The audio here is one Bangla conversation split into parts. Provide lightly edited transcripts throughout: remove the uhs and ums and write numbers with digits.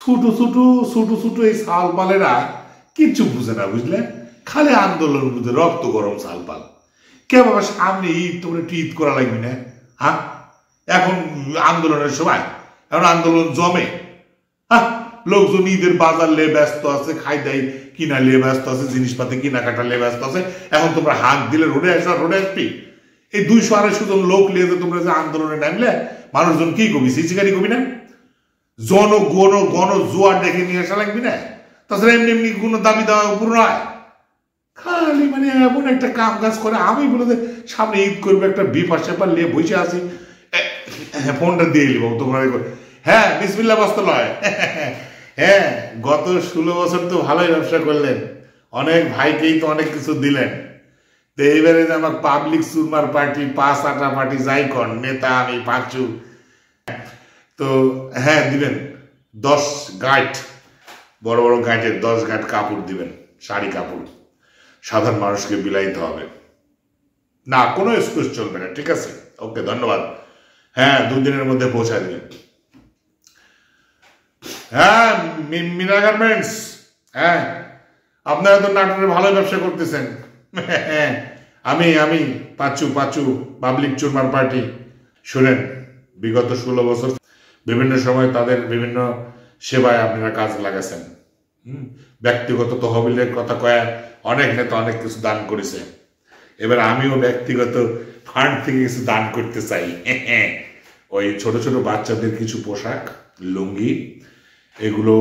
ছোটো ছোটো ছোটো ছোটো এই সালপালেরা কিচ্ছু বুঝে না, বুঝলে? খালি আন্দোলন বুঝে, রক্ত গরম সালপাল। কে বাবা সামনে ঈদ, তোমরা একটু ঈদ করা লাগবে না? হ্যাঁ, এখন আন্দোলনের সময়, এখন আন্দোলন জমে। হ্যাঁ, লোকজন ঈদের বাজার নিয়ে ব্যস্ত আছে, খাই দাই কিনা নিয়ে ব্যস্ত আছে, জিনিসপাতি কেনাকাটা নিয়ে ব্যস্ত আছে। এখন তোমরা হাত দিলে রোডে আসো, রোডে আসবি। এই 200-250 জন লোক নিয়ে যে তোমরা যে আন্দোলনে নামলে, মানুষজন কি কবি? সিচিকারি কবি না? গণ জোয়ার ডেকে নিয়ে আসা লাগবি না? তাছাড়া এমনি এমনি কোনো দাবি দেওয়া পূর্ণ হয়? খালি মানে এমন একটা কাম কাজ করে। আমি বলে যে সামনে ঈদ করবে, একটা বিফার সেপার নিয়ে বসে আছি, ফোনটা দিয়ে নিব তোমরা। হ্যাঁ, বিসমিল্লাহ বস্তলয়। হ্যাঁ, গত 16 বছর তো ভালোই ব্যবসা করলেন, অনেক ভাইকেই তো অনেক কিছু দিলেন। তো এইবারে যে আমার পাবলিক সুরমার পার্টি, 5 আটা পার্টি যাই কর, নেতা আমি পাঁচু, তো হ্যাঁ দিবেন 10 গাঁট, বড় বড় গাঁটের 10 গাঁট কাপড় দিবেন, শাড়ি কাপড়। সাধারণ মানুষকে বিলাইতে হবে না, কোনো এক্সকিউজ চলবে না। ঠিক আছে, ওকে, ধন্যবাদ। হ্যাঁ, 2 দিনের মধ্যে পৌঁছায় দিবেন। হ্যাঁ, মিনা গার্মেন্টস, হ্যাঁ, আপনারা তো নাটোরে ভালো ব্যবসা করতেছেন। হ্যাঁ, আমি পাঁচু পাবলিক চুরমার পার্টি। শুনেন, বিগত 16 বছর বিভিন্ন সময় তাদের বিভিন্ন সেবায় আপনারা কাজ লাগাছেন। ব্যক্তিগত তহবিলের কথা কয়ে অনেক নেতা অনেক কিছু দান করেছে। এবার আমিও ব্যক্তিগত ফান্ড থেকে কিছু দান করতে চাই। ওই ছোট ছোট বাচ্চাদের কিছু পোশাক, লুঙ্গি, এগুলো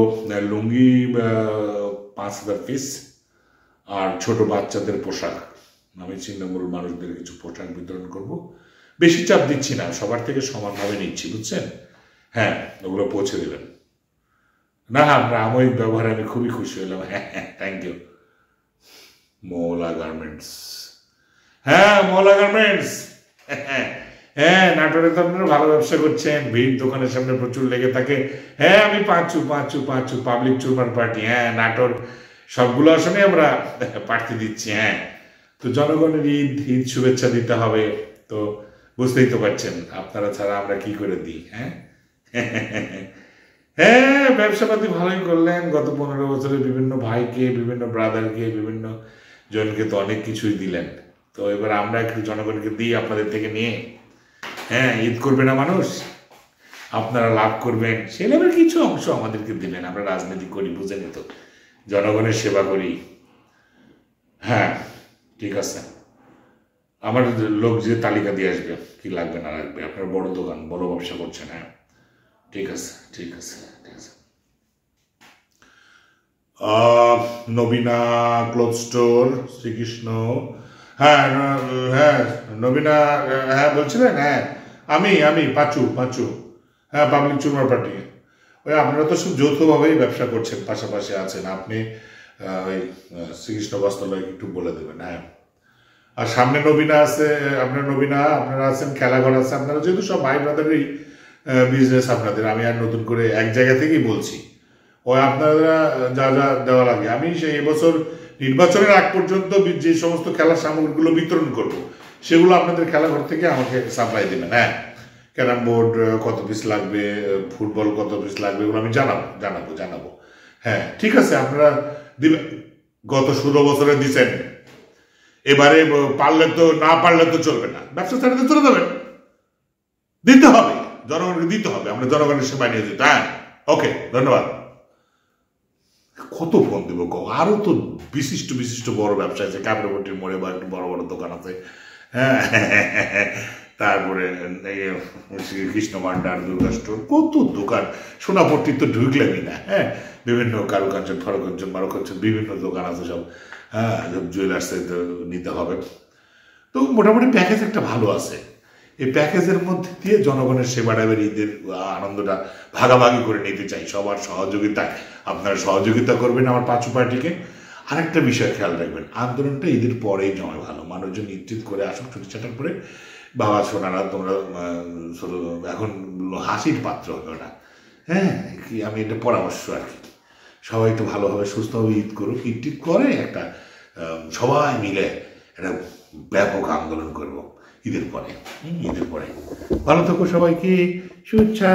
লুঙ্গি 5000 পিস, আর ছোট বাচ্চাদের পোশাক আমি ছিন্নমূল মানুষদের কিছু পোশাক বিতরণ করব। বেশি চাপ দিচ্ছি না, সবার থেকে সমানভাবে নিচ্ছি, বুঝছেন? হ্যাঁ, ওগুলো পৌঁছে দেবেন। না, আপনার আময়িক ব্যবহারে আমি খুবই খুশি হলাম। হ্যাঁ, থ্যাংক ইউ। মৌলা গার্মেন্টস, হ্যাঁ, মৌলা গার্মেন্টস। হ্যাঁ, নাটোরে তো আপনারা ভালো ব্যবসা করছেন, ভিড় দোকানের সামনে প্রচুর লেগে থাকে। হ্যাঁ, আমি পাঁচু পাবলিক চুরমার পার্টি। হ্যাঁ, নাটোর সবগুলো আসনে আমরা প্রার্থী দিচ্ছি। হ্যাঁ, তো জনগণের ঈদ শুভেচ্ছা দিতে হবে, তো বুঝতেই তো পারছেন, আপনারা ছাড়া আমরা কি করে দিই? হ্যাঁ, হ্যাঁ, ব্যবসাপাতি ভালোই করলেন। গত 15 বছরে বিভিন্ন ভাইকে, বিভিন্ন ব্রাদারকে, বিভিন্ন জনকে তো অনেক কিছুই দিলেন। তো এবার আমরা একটু জনগণকে দিই আপনাদের থেকে নিয়ে। হ্যাঁ, ঈদ করবে না মানুষ, আপনারা লাভ করবেন, সে লেভেল কিছু অংশ আমাদেরকে দিলেন। আমরা রাজনীতি করি, বুঝেনি তো, জনগণের সেবা করি। হ্যাঁ, ঠিক আছে, আমার লোক যে তালিকা দিয়ে আসবে কি লাগবে না লাগবে। আপনার বড় দোকান, বড় ব্যবসা করছেন। হ্যাঁ, ঠিক আছে। নবীনা ক্লথ স্টোর, শ্রীকৃষ্ণ। হ্যাঁ হ্যাঁ, নবীনা, হ্যাঁ বলছিলেন? হ্যাঁ, আমি পাঁচু। হ্যাঁ, পাবলিক চুরমার পার্টি। ওই আপনারা তো সব যৌথভাবেই ব্যবসা করছেন, পাশাপাশি আছেন। আপনি ওই শ্রীকৃষ্ণ বস্ত্রালয় একটু বলে দেবেন। হ্যাঁ, আর সামনে নবীনা আছে, আপনারা আছেন, খেলাঘর আছে। আপনারা যেহেতু সব ভাই ব্রাদারেরই বিজনেস আপনাদের, আমি আর নতুন করে এক জায়গা থেকেই বলছি। ওই আপনারা যা যা দেওয়া লাগে, আমি সেই এবছর নির্বাচনের আগ পর্যন্ত যে সমস্ত খেলার সামগ্রীগুলো বিতরণ করব, সেগুলো আপনাদের খেলাঘর থেকে আমাকে সাপ্লাই দেবেন। হ্যাঁ, ক্যারাম বোর্ড কত পিস লাগবে, ফুটবল কত পিস লাগবে, এগুলো আমি জানাবো। হ্যাঁ, ঠিক আছে, আপনারা দিবেন। গত 16 বছরে দিচ্ছেন, এবারে পারলে তো, না পারলে তো চলবে না, ব্যবসা ছাড়াতে চলে যাবেন। দিতে হবে, জনগণকে দিতে হবে, আমরা জনগণের সেবা নিয়ে যেতে। হ্যাঁ, ওকে, ধন্যবাদ। কত ফোন দেবো, আরো তো বিশিষ্ট বড় ব্যবসা আছে, কাপড়পট্টির মোড়ে বা একটু বড় বড় দোকান আছে। হ্যাঁ, তারপরে কৃষ্ণ ভান্ডার, দুর্গা স্টোর, কত দোকান। সোনাপট্টি তো ঢুকলেনই না। হ্যাঁ, বিভিন্ন কারুকাঞ্চন, ফরকাঞ্চন, মারুকাঞ্চন, বিভিন্ন দোকান আছে সব। হ্যাঁ, জুয়েলার্সে নিতে হবে। তো মোটামুটি প্যাকেজ একটা ভালো আছে। এই প্যাকেজের মধ্যে দিয়ে জনগণের সেবাটা, ঈদের আনন্দটা ভাগাভাগি করে নিতে চাই, সবার সহযোগিতায়। আপনারা সহযোগিতা করবেন আমার পাঁচু পার্টিকে। আরেকটা বিষয় খেয়াল রাখবেন, আন্দোলনটা ঈদের পরেই জমে ভালো, মানুষজন নিশ্চিত করে আসুক, ছুটিছাটার করে। বাবা সোনারা, তোমরা এখন হাসির পাত্র হবে ওটা। হ্যাঁ, কি আমি এটা পরামর্শ আর কি, সবাই একটু ভালোভাবে সুস্থভাবে ঈদ করুক। ঈদ করে একটা সবাই মিলে একটা ব্যাপক আন্দোলন করব ঈদের পরে। ভালো থাকো সবাইকে, শুভেচ্ছা।